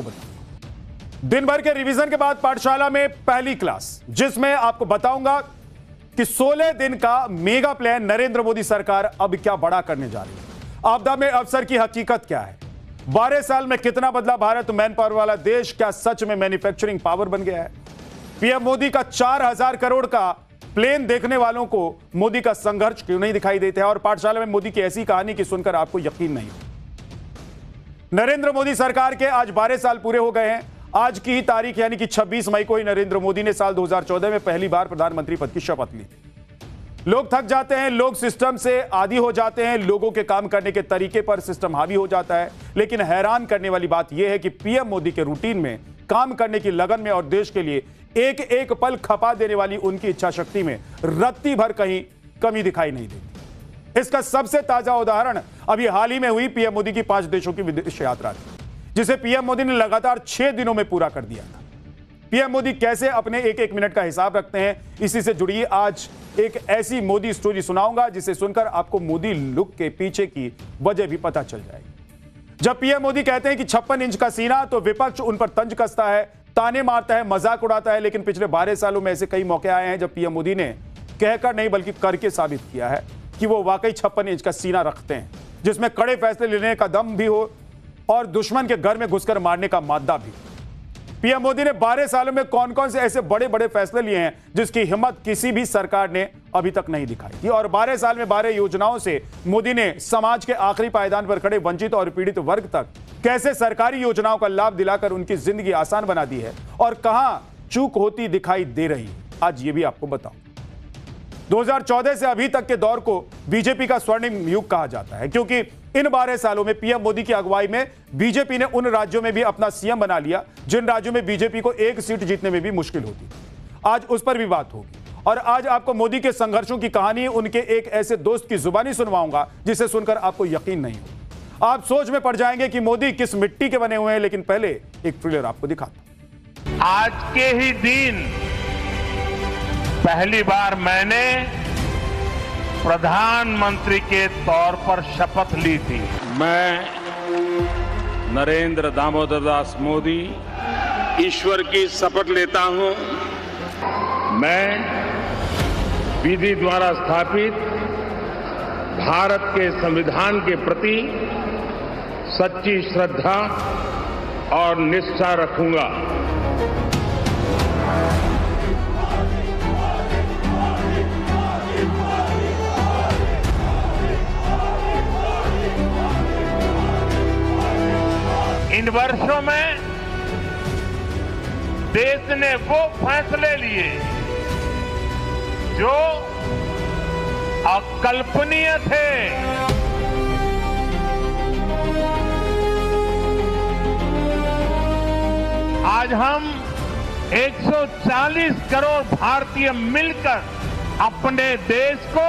दिन भर के रिवीजन के बाद पाठशाला में पहली क्लास, जिसमें आपको बताऊंगा कि 16 दिन का मेगा प्लान नरेंद्र मोदी सरकार अब क्या बड़ा करने जा रही है। आपदा में अवसर की हकीकत क्या है, 12 साल में कितना बदला भारत, मैन पावर वाला देश क्या सच में मैन्युफैक्चरिंग पावर बन गया है। पीएम मोदी का 4000 करोड़ का प्लेन देखने वालों को मोदी का संघर्ष क्यों नहीं दिखाई देता है, और पाठशाला में मोदी की ऐसी कहानी की सुनकर आपको यकीन नहीं हो। नरेंद्र मोदी सरकार के आज 12 साल पूरे हो गए हैं। आज की ही तारीख यानी कि 26 मई को ही नरेंद्र मोदी ने साल 2014 में पहली बार प्रधानमंत्री पद की शपथ ली। लोग थक जाते हैं, लोग सिस्टम से आदी हो जाते हैं, लोगों के काम करने के तरीके पर सिस्टम हावी हो जाता है। लेकिन हैरान करने वाली बात यह है कि पीएम मोदी के रूटीन में, काम करने की लगन में और देश के लिए एक एक पल खपा देने वाली उनकी इच्छा शक्ति में रत्ती भर कहीं कमी दिखाई नहीं देती। इसका सबसे ताजा उदाहरण अभी हाल ही में हुई पीएम मोदी की 5 देशों की विदेश यात्रा थी, जिसे पीएम मोदी ने लगातार 6 दिनों में पूरा कर दिया था। पीएम मोदी कैसे अपने एक एक मिनट का हिसाब रखते हैं, इसी से जुड़ी आज एक ऐसी मोदी स्टोरी सुनाऊंगा जिसे सुनकर आपको मोदी लुक के पीछे की वजह भी पता चल जाएगी। जब पीएम मोदी कहते हैं कि 56 इंच का सीना, तो विपक्ष उन पर तंज कसता है, ताने मारता है, मजाक उड़ाता है। लेकिन पिछले 12 सालों में ऐसे कई मौके आए हैं जब पीएम मोदी ने कहकर नहीं बल्कि करके साबित किया है कि वो वाकई 56 इंच का सीना रखते हैं, जिसमें कड़े फैसले लेने का दम भी हो और दुश्मन के घर में घुसकर मारने का मादा भी। पीएम मोदी ने 12 सालों में कौन कौन से ऐसे बड़े बड़े फैसले लिए हैं जिसकी हिम्मत किसी भी सरकार ने अभी तक नहीं दिखाई थी। और 12 साल में 12 योजनाओं से मोदी ने समाज के आखिरी पायदान पर खड़े वंचित और पीड़ित वर्ग तक कैसे सरकारी योजनाओं का लाभ दिलाकर उनकी जिंदगी आसान बना दी है, और कहां चूक होती दिखाई दे रही है, आज ये भी आपको बताऊं। 2014 से अभी तक के दौर को बीजेपी का स्वर्णिम युग कहा जाता है, क्योंकि इन 12 सालों में पीएम मोदी की अगुवाई में बीजेपी ने उन राज्यों में भी अपना सीएम बना लिया जिन राज्यों में बीजेपी को एक सीट जीतने में भी मुश्किल होती। आज उस पर भी बात होगी, और आज आपको मोदी के संघर्षों की कहानी उनके एक ऐसे दोस्त की जुबानी सुनवाऊंगा जिसे सुनकर आपको यकीन नहीं हो। आप सोच में पड़ जाएंगे कि मोदी किस मिट्टी के बने हुए हैं। लेकिन पहले एक ट्रेलर आपको दिखाता। आज के ही दिन पहली बार मैंने प्रधानमंत्री के तौर पर शपथ ली थी। मैं नरेंद्र दामोदर दास मोदी ईश्वर की शपथ लेता हूं। मैं विधि द्वारा स्थापित भारत के संविधान के प्रति सच्ची श्रद्धा और निष्ठा रखूंगा। इन वर्षों में देश ने वो फैसले लिए जो अकल्पनीय थे। आज हम 140 करोड़ भारतीय मिलकर अपने देश को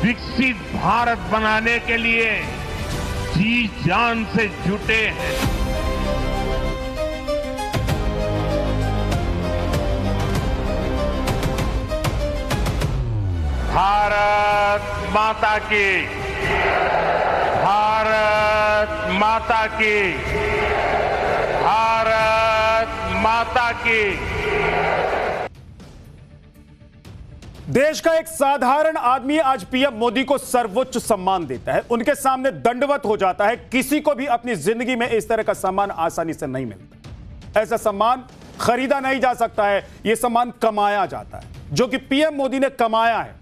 विकसित भारत बनाने के लिए जी जान से जुटे हैं। भारत माता की, भारत माता की, भारत माता की। देश का एक साधारण आदमी आज पीएम मोदी को सर्वोच्च सम्मान देता है, उनके सामने दंडवत हो जाता है। किसी को भी अपनी जिंदगी में इस तरह का सम्मान आसानी से नहीं मिलता। ऐसा सम्मान खरीदा नहीं जा सकता है, यह सम्मान कमाया जाता है, जो कि पीएम मोदी ने कमाया है।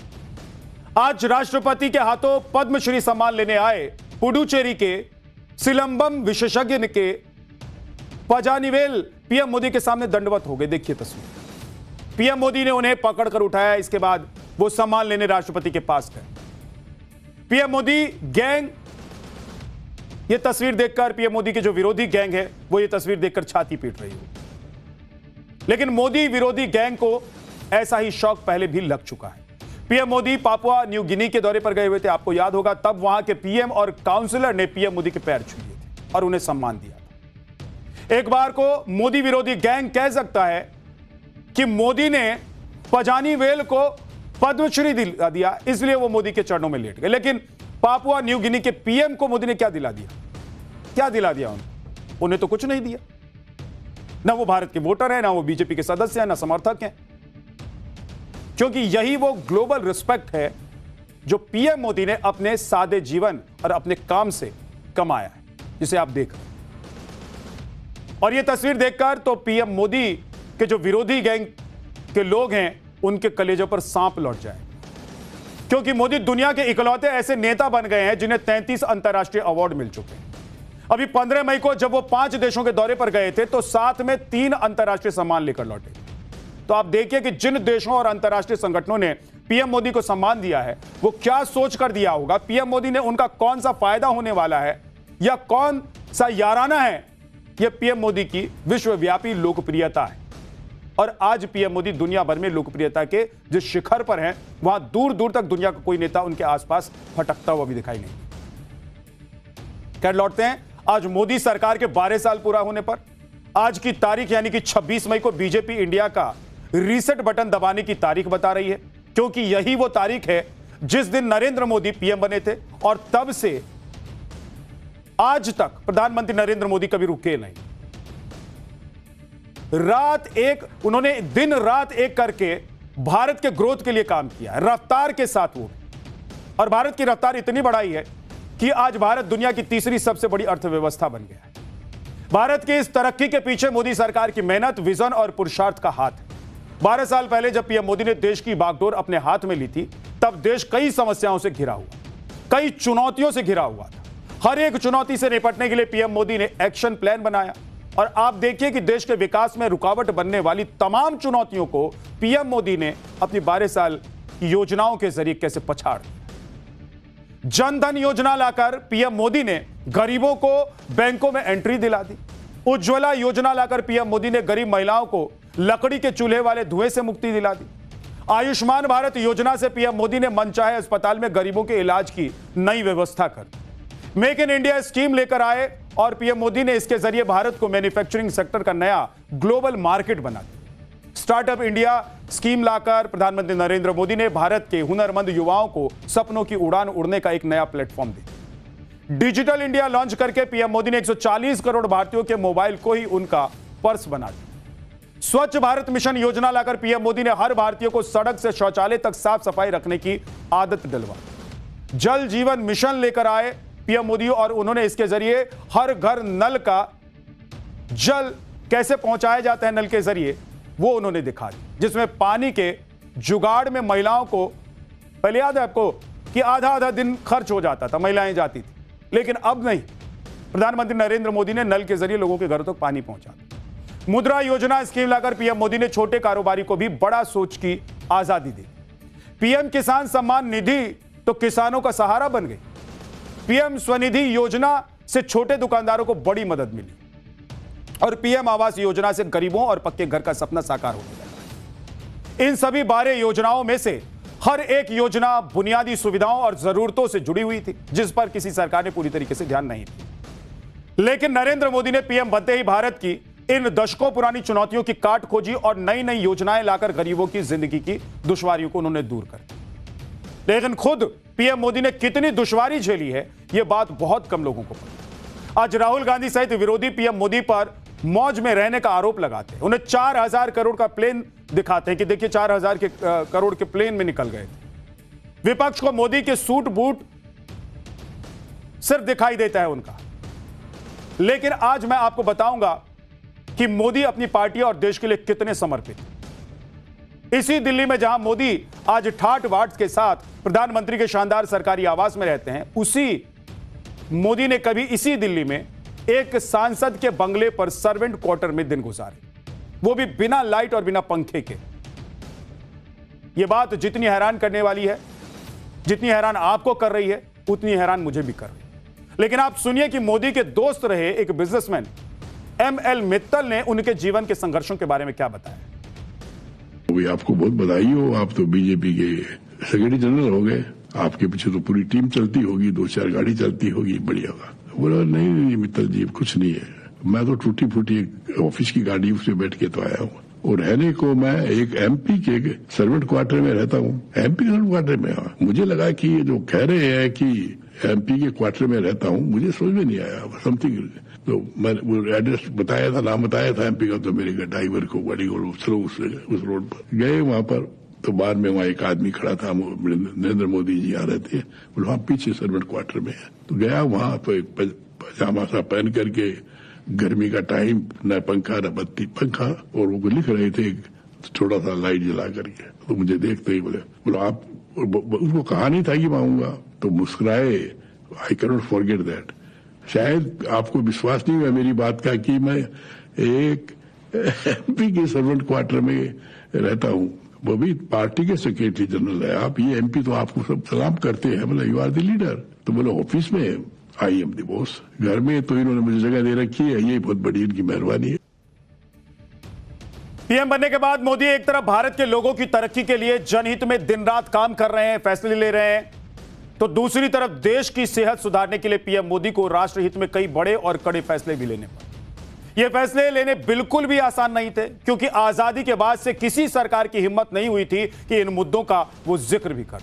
आज राष्ट्रपति के हाथों पद्मश्री सम्मान लेने आए पुडुचेरी के सिलंबम विशेषज्ञ के पजानिवेल पीएम मोदी के सामने दंडवत हो गए। देखिए तस्वीर। पीएम मोदी ने उन्हें पकड़कर उठाया, इसके बाद वो सम्मान लेने राष्ट्रपति के पास गए। पीएम मोदी गैंग, ये तस्वीर देखकर पीएम मोदी के जो विरोधी गैंग है वो ये तस्वीर देखकर छाती पीट रही हो। लेकिन मोदी विरोधी गैंग को ऐसा ही शौक पहले भी लग चुका है। PM Modi Papua New Guinea के दौरे पर गए हुए थे, आपको याद होगा। तब वहां के पीएम और काउंसलर ने पीएम मोदी के पैर छू लिए थे और उन्हें सम्मान दिया था। एक बार को मोदी विरोधी गैंग कह सकता है कि मोदी ने पजानीवेल को पद्मश्री दिला दिया, इसलिए वो मोदी के चरणों में लेट गए। लेकिन पापुआ न्यू गिनी के पीएम को मोदी ने क्या दिला दिया? क्या दिला दिया उन्हें? उन्हें तो कुछ नहीं दिया। ना वो भारत के वोटर हैं, ना वो बीजेपी के सदस्य हैं, ना समर्थक हैं, क्योंकि यही वो ग्लोबल रिस्पेक्ट है जो पीएम मोदी ने अपने सादे जीवन और अपने काम से कमाया है, जिसे आप देख रहे हैं। और ये तस्वीर देखकर तो पीएम मोदी के जो विरोधी गैंग के लोग हैं उनके कलेजों पर सांप लौट जाए, क्योंकि मोदी दुनिया के इकलौते ऐसे नेता बन गए हैं जिन्हें 33 अंतर्राष्ट्रीय अवार्ड मिल चुके हैं। अभी 15 मई को जब वो 5 देशों के दौरे पर गए थे तो साथ में 3 अंतर्राष्ट्रीय सम्मान लेकर लौटे। तो आप देखिए कि जिन देशों और अंतर्राष्ट्रीय संगठनों ने पीएम मोदी को सम्मान दिया है वो क्या सोच कर दिया होगा, पीएम मोदी ने उनका कौन सा फायदा होने वाला है या कौन सा याराना है। यह पीएम मोदी की विश्वव्यापी लोकप्रियता है और आज पीएम मोदी दुनिया भर में लोकप्रियता के जिस शिखर पर हैं वहां दूर दूर तक दुनिया का कोई नेता उनके आसपास भटकता हुआ भी दिखाई नहीं। खैर लौटते हैं आज मोदी सरकार के 12 साल पूरा होने पर। आज की तारीख यानी कि 26 मई को बीजेपी इंडिया का रीसेट बटन दबाने की तारीख बता रही है, क्योंकि यही वो तारीख है जिस दिन नरेंद्र मोदी पीएम बने थे और तब से आज तक प्रधानमंत्री नरेंद्र मोदी कभी रुके नहीं। उन्होंने दिन रात एक करके भारत के ग्रोथ के लिए काम किया है, रफ्तार के साथ वो, और भारत की रफ्तार इतनी बढ़ाई है कि आज भारत दुनिया की तीसरी सबसे बड़ी अर्थव्यवस्था बन गया है। भारत की इस तरक्की के पीछे मोदी सरकार की मेहनत, विजन और पुरुषार्थ का हाथ है। 12 साल पहले जब पीएम मोदी ने देश की बागडोर अपने हाथ में ली थी तब देश कई समस्याओं से घिरा हुआ, कई चुनौतियों से घिरा हुआ था। हर एक चुनौती से निपटने के लिए पीएम मोदी ने एक्शन प्लान बनाया और आप देखिए कि देश के विकास में रुकावट बनने वाली तमाम चुनौतियों को पीएम मोदी ने अपनी 12 साल की योजनाओं के जरिए कैसे पछाड़ दिया। जन धन योजना लाकर पीएम मोदी ने गरीबों को बैंकों में एंट्री दिला दी। उज्ज्वला योजना लाकर पीएम मोदी ने गरीब महिलाओं को लकड़ी के चूल्हे वाले धुएं से मुक्ति दिला दी। आयुष्मान भारत योजना से पीएम मोदी ने मनचाहे अस्पताल में गरीबों के इलाज की नई व्यवस्था कर दी। मेक इन इंडिया स्कीम लेकर आए और पीएम मोदी ने इसके जरिए भारत को मैन्युफैक्चरिंग सेक्टर का नया ग्लोबल मार्केट बना दिया। स्टार्टअप इंडिया स्कीम लाकर प्रधानमंत्री नरेंद्र मोदी ने भारत के हुनरमंद युवाओं को सपनों की उड़ान उड़ने का एक नया प्लेटफॉर्म दिया। डिजिटल इंडिया लॉन्च करके पीएम मोदी ने 140 करोड़ भारतीयों के मोबाइल को ही उनका पर्स बना दिया। स्वच्छ भारत मिशन योजना लाकर पीएम मोदी ने हर भारतीय को सड़क से शौचालय तक साफ सफाई रखने की आदत दिलवा। जल जीवन मिशन लेकर आए पीएम मोदी और उन्होंने इसके जरिए हर घर नल का जल कैसे पहुंचाया जाता है नल के जरिए वो उन्होंने दिखा दी, जिसमें पानी के जुगाड़ में महिलाओं को, पहले याद है आपको कि आधा आधा दिन खर्च हो जाता था, महिलाएं जाती थी, लेकिन अब नहीं। प्रधानमंत्री नरेंद्र मोदी ने नल के जरिए लोगों के घरों तक पानी पहुंचा दिया। मुद्रा योजना स्कीम लाकर पीएम मोदी ने छोटे कारोबारी को भी बड़ा सोच की आजादी दी। पीएम किसान सम्मान निधि तो किसानों का सहारा बन गई। पीएम स्वनिधि योजना से छोटे दुकानदारों को बड़ी मदद मिली और पीएम आवास योजना से गरीबों और पक्के घर का सपना साकार होने लगा। इन सभी 12 योजनाओं में से हर एक योजना बुनियादी सुविधाओं और जरूरतों से जुड़ी हुई थी, जिस पर किसी सरकार ने पूरी तरीके से ध्यान नहीं दिया। लेकिन नरेंद्र मोदी ने पीएम बनते ही भारत की इन दशकों पुरानी चुनौतियों की काट खोजी और नई नई योजनाएं लाकर गरीबों की जिंदगी की दुश्वारियों को उन्होंने दूर कर दिया। लेकिन खुद पीएम मोदी ने कितनी दुश्वारी झेली है यह बात बहुत कम लोगों को पता। आज राहुल गांधी सहित विरोधी पीएम मोदी पर मौज में रहने का आरोप लगाते हैं। उन्हें 4000 करोड़ का प्लेन दिखाते हैं कि देखिए 4000 करोड़ के प्लेन में निकल गए थे। विपक्ष को मोदी के सूट बूट सिर्फ दिखाई देता है उनका। लेकिन आज मैं आपको बताऊंगा कि मोदी अपनी पार्टी और देश के लिए कितने समर्पित हैं। इसी दिल्ली में जहां मोदी आज ठाठ बाट के साथ प्रधानमंत्री के शानदार सरकारी आवास में रहते हैं, उसी मोदी ने कभी इसी दिल्ली में एक सांसद के बंगले पर सर्वेंट क्वार्टर में दिन गुजारे, वो भी बिना लाइट और बिना पंखे के। यह बात जितनी हैरान करने वाली है, जितनी हैरान आपको कर रही है, उतनी हैरान मुझे भी कर रही है। लेकिन आप सुनिए कि मोदी के दोस्त रहे एक बिजनेसमैन ML मित्तल ने उनके जीवन के संघर्षों के बारे में क्या बताया। आपको बहुत बधाई हो, आप तो बीजेपी के सेक्रेटरी जनरल हो गए, आपके पीछे तो पूरी टीम चलती होगी, 2-4 गाड़ी चलती होगी, बढ़िया होगा। बोला नहीं मित्तल जी कुछ नहीं है, मैं तो टूटी फूटी एक ऑफिस की गाड़ी उसमें बैठ के तो आया हूँ और रहने को मैं एक MP के सर्वेंट क्वार्टर में रहता हूँ। MP सर्वेंट क्वार्टर में मुझे लगा कि ये जो कह रहे हैं कि एमपी के क्वार्टर में रहता हूँ, मुझे समझ में नहीं आया समथिंग। तो मैंने वो एड्रेस बताया था, नाम बताया था एमपी का, तो मेरे ड्राइवर को गाड़ी को चलो उस रोड पर गए। वहां पर तो बाद में वहां एक आदमी खड़ा था, नरेंद्र मोदी जी आ रहे थे, बोले वहां पीछे सर्वेंट क्वार्टर में है। तो गया वहां तो पजामा सा पहन करके, गर्मी का टाइम, न पंखा न बत्ती, पंखा, और वो लिख रहे थे छोटा सा लाइट जला करके। तो मुझे देखते ही बोले आप, उसको कहा नहीं था कि मैं आऊंगा, तो मुस्कुराए। I can not forget that. शायद आपको विश्वास नहीं हुआ मेरी बात का कि मैं एक एमपी के सर्वेंट क्वार्टर में रहता हूं, वो भी पार्टी के सेक्रेटरी जनरल है। आप ये एमपी तो आपको सब सलाम करते हैं, बोले यू आर द लीडर। तो बोले ऑफिस में आई एम द बॉस, घर में तो इन्होंने मुझे जगह दे रखी है, ये बहुत बड़ी इनकी मेहरबानी है। पीएम बनने के बाद मोदी एक तरफ भारत के लोगों की तरक्की के लिए जनहित में दिन रात काम कर रहे हैं, फैसले ले रहे हैं, तो दूसरी तरफ देश की सेहत सुधारने के लिए पीएम मोदी को राष्ट्रहित में कई बड़े और कड़े फैसले भी लेने पड़े। ये फैसले लेने बिल्कुल भी आसान नहीं थे, क्योंकि आजादी के बाद से किसी सरकार की हिम्मत नहीं हुई थी कि इन मुद्दों का वो जिक्र भी कर।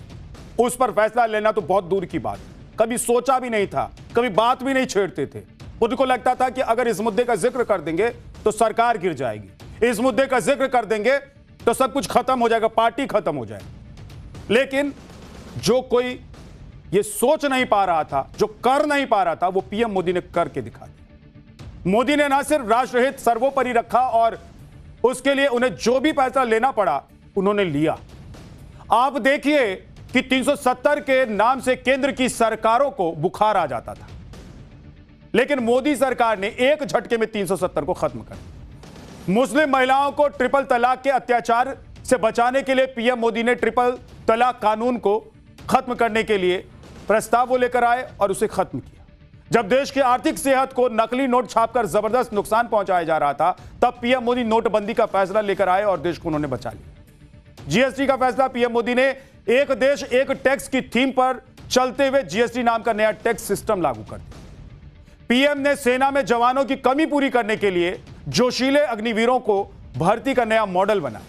उस पर फैसला लेना तो बहुत दूर की बात, कभी सोचा भी नहीं था, कभी बात भी नहीं छेड़ते थे। उनको लगता था कि अगर इस मुद्दे का जिक्र कर देंगे तो सरकार गिर जाएगी, इस मुद्दे का जिक्र कर देंगे तो सब कुछ खत्म हो जाएगा, पार्टी खत्म हो जाएगी। लेकिन जो कोई ये सोच नहीं पा रहा था, जो कर नहीं पा रहा था, वो पीएम मोदी ने करके दिखा दिया। मोदी ने ना सिर्फ राष्ट्रहित सर्वोपरि रखा, और उसके लिए उन्हें जो भी फैसला लेना पड़ा उन्होंने लिया। आप देखिए कि 370 के नाम से केंद्र की सरकारों को बुखार आ जाता था, लेकिन मोदी सरकार ने एक झटके में 370 को खत्म कर दिया। मुस्लिम महिलाओं को ट्रिपल तलाक के अत्याचार से बचाने के लिए पीएम मोदी ने ट्रिपल तलाक कानून को खत्म करने के लिए प्रस्ताव वो लेकर आए और उसे खत्म किया। जब देश की आर्थिक सेहत को नकली नोट छापकर जबरदस्त नुकसान पहुंचाया जा रहा था, तब पीएम मोदी नोटबंदी का फैसला लेकर आए और देश को उन्होंने बचा लिया। जीएसटी का फैसला, पीएम मोदी ने एक देश एक टैक्स की थीम पर चलते हुए जीएसटी नाम का नया टैक्स सिस्टम लागू कर दिया। पीएम ने सेना में जवानों की कमी पूरी करने के लिए जोशीले अग्निवीरों को भर्ती का नया मॉडल बना,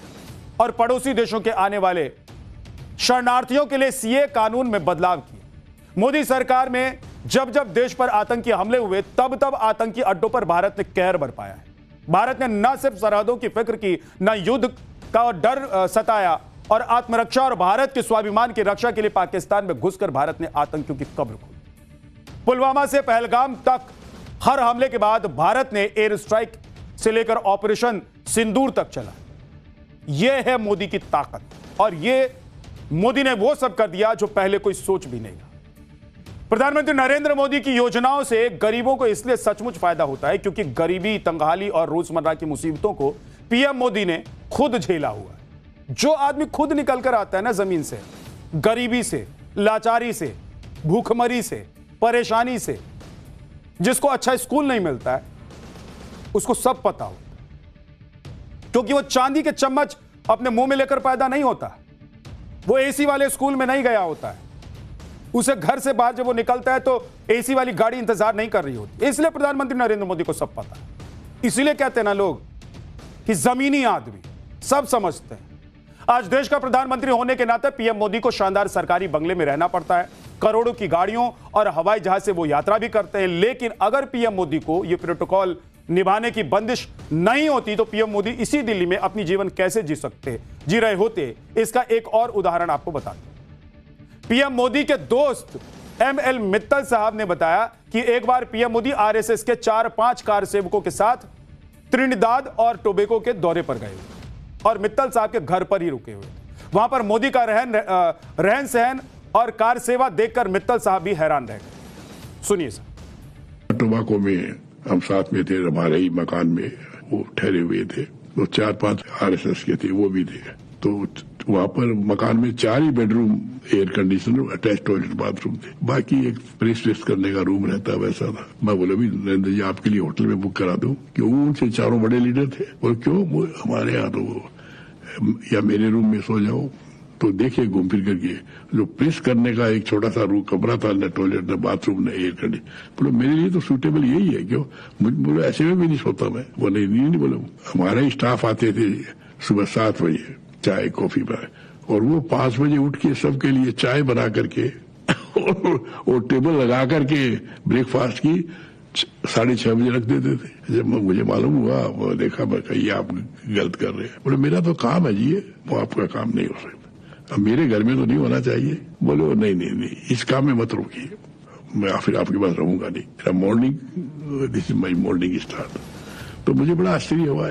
और पड़ोसी देशों के आने वाले शरणार्थियों के लिए सीए कानून में बदलाव किए। मोदी सरकार में जब जब देश पर आतंकी हमले हुए, तब तब आतंकी अड्डों पर भारत ने कहर बरपाया है। भारत ने न सिर्फ सरहदों की फिक्र की, न युद्ध का डर सताया, और आत्मरक्षा और भारत के स्वाभिमान की रक्षा के लिए पाकिस्तान में घुसकर भारत ने आतंकियों की कब्र खोली। पुलवामा से पहलगाम तक हर हमले के बाद भारत ने एयर स्ट्राइक से लेकर ऑपरेशन सिंदूर तक चला। यह है मोदी की ताकत, और यह मोदी ने वो सब कर दिया जो पहले कोई सोच भी नहीं था। प्रधानमंत्री नरेंद्र मोदी की योजनाओं से गरीबों को इसलिए सचमुच फायदा होता है क्योंकि गरीबी, तंगहाली और रोजमर्रा की मुसीबतों को पीएम मोदी ने खुद झेला हुआ है। जो आदमी खुद निकल कर आता है ना जमीन से, गरीबी से, लाचारी से, भूखमरी से, परेशानी से, जिसको अच्छा स्कूल नहीं मिलता है, उसको सब पता होता है, क्योंकि वो चांदी के चम्मच अपने मुंह में लेकर पैदा नहीं होता, वो एसी वाले स्कूल में नहीं गया होता है, उसे घर से बाहर जब वो निकलता है तो एसी वाली गाड़ी इंतजार नहीं कर रही होती। इसलिए प्रधानमंत्री नरेंद्र मोदी को सब पता है। इसीलिए कहते हैं ना लोग कि जमीनी आदमी सब समझते हैं। आज देश का प्रधानमंत्री होने के नाते पीएम मोदी को शानदार सरकारी बंगले में रहना पड़ता है, करोड़ों की गाड़ियों और हवाई जहाज से वो यात्रा भी करते हैं। लेकिन अगर पीएम मोदी को यह प्रोटोकॉल निभाने की बंदिश नहीं होती तो पीएम मोदी इसी दिल्ली में अपनी जीवन कैसे जी रहे होते, इसका एक और उदाहरण आपको बताते हैं। पीएम मोदी के दोस्त एमएल मित्तल साहब ने बताया कि एक बार पीएम मोदी आरएसएस के 4-5 कार सेवकों के साथ त्रिनिदाद और टोबैगो के दौरे पर गए और मित्तल साहब के घर पर ही रुके हुए। वहां पर मोदी का रहन सहन और कार सेवा देखकर मित्तल साहब भी हैरान रह गए। सुनिए सर। टोबैगो में हम साथ में थे, हमारे ही मकान में वो ठहरे हुए थे, तो 4-5 आरएसएस के थे, वो भी थे। तो वहां पर मकान में 4 ही bedroom, air conditioner, attach toilet, bathroom थे। बाकी एक प्रेस वेस्ट करने का रूम रहता, वैसा था। मैं बोला भी नरेंद्र जी आपके लिए होटल में बुक करा दूं, क्यों? उनसे 4 बड़े लीडर थे, और क्यों हमारे यहाँ तो या मेरे रूम में सो जाओ। तो देखिए घूम फिर करके जो प्रेस करने का एक छोटा सा रूम कमरा था, न टॉयलेट, न बाथरूम, न एयर कंडीशन। बोलो मेरे लिए तो सूटेबल यही है, क्यों? बोलो ऐसे में भी नहीं सोता मैं। वो नहीं बोला, हमारे स्टाफ आते थे सुबह 7 बजे चाय कॉफी पर, और वो 5 बजे उठ के सबके लिए चाय बना करके वो टेबल लगा करके ब्रेकफास्ट की 6:30 बजे रख देते थे। जब मुझे मालूम हुआ, वो देखा, मैं कही आप गलत कर रहे हैं। बोले मेरा तो काम है जी, वो आपका काम नहीं हो सकता, अब मेरे घर में तो नहीं होना चाहिए। बोले नहीं, इस काम में मत रोकिए, मैं फिर आपके पास रहूंगा नहीं। मेरा morning, this is my morning start. तो मुझे बड़ा आश्चर्य हुआ।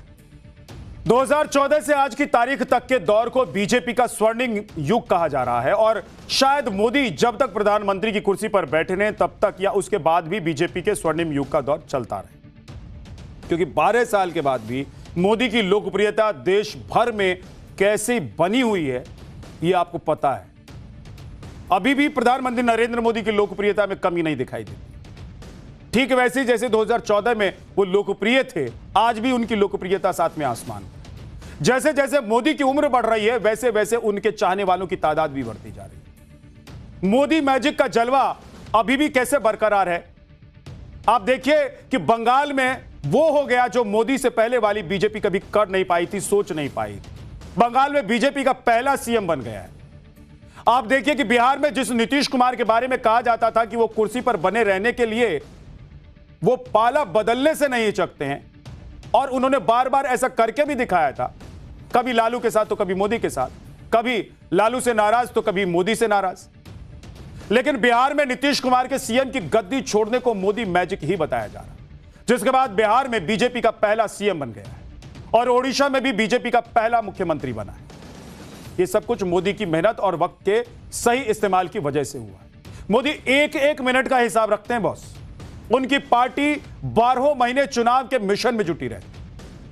2014 से आज की तारीख तक के दौर को बीजेपी का स्वर्णिम युग कहा जा रहा है और शायद मोदी जब तक प्रधानमंत्री की कुर्सी पर बैठे रहे तब तक या उसके बाद भी बीजेपी के स्वर्णिम युग का दौर चलता रहे, क्योंकि 12 साल के बाद भी मोदी की लोकप्रियता देश भर में कैसे बनी हुई है यह आपको पता है। अभी भी प्रधानमंत्री नरेंद्र मोदी की लोकप्रियता में कमी नहीं दिखाई देती। ठीक वैसे जैसे 2014 में वो लोकप्रिय थे, आज भी उनकी लोकप्रियता साथ में आसमान। जैसे जैसे मोदी की उम्र बढ़ रही है वैसे वैसे उनके चाहने वालों की तादाद भी बढ़ती जा रही है। मोदी मैजिक का जलवा अभी भी कैसे बरकरार है। आप देखिए कि बंगाल में वो हो गया जो मोदी से पहले वाली बीजेपी कभी कर नहीं पाई थी, सोच नहीं पाई थी। बंगाल में बीजेपी का पहला सीएम बन गया है। आप देखिए कि बिहार में जिस नीतीश कुमार के बारे में कहा जाता था कि वो कुर्सी पर बने रहने के लिए वो पाला बदलने से नहीं हिचकते हैं, और उन्होंने बार बार ऐसा करके भी दिखाया था, कभी लालू के साथ तो कभी मोदी के साथ, कभी लालू से नाराज तो कभी मोदी से नाराज। लेकिन बिहार में नीतीश कुमार के सीएम की गद्दी छोड़ने को मोदी मैजिक ही बताया जा रहा, जिसके बाद बिहार में बीजेपी का पहला सीएम बन गया है और ओडिशा में भी बीजेपी का पहला मुख्यमंत्री बना है। ये सब कुछ मोदी की मेहनत और वक्त के सही इस्तेमाल की वजह से हुआ है। मोदी एक एक मिनट का हिसाब रखते हैं बॉस। उनकी पार्टी 12 महीने चुनाव के मिशन में जुटी रहती,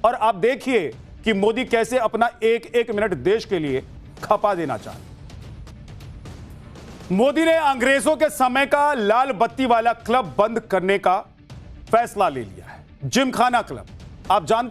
और आप देखिए कि मोदी कैसे अपना एक एक मिनट देश के लिए खपा देना चाहते। मोदी ने अंग्रेजों के समय का लाल बत्ती वाला क्लब बंद करने का फैसला ले लिया है। जिमखाना क्लब, आप जानते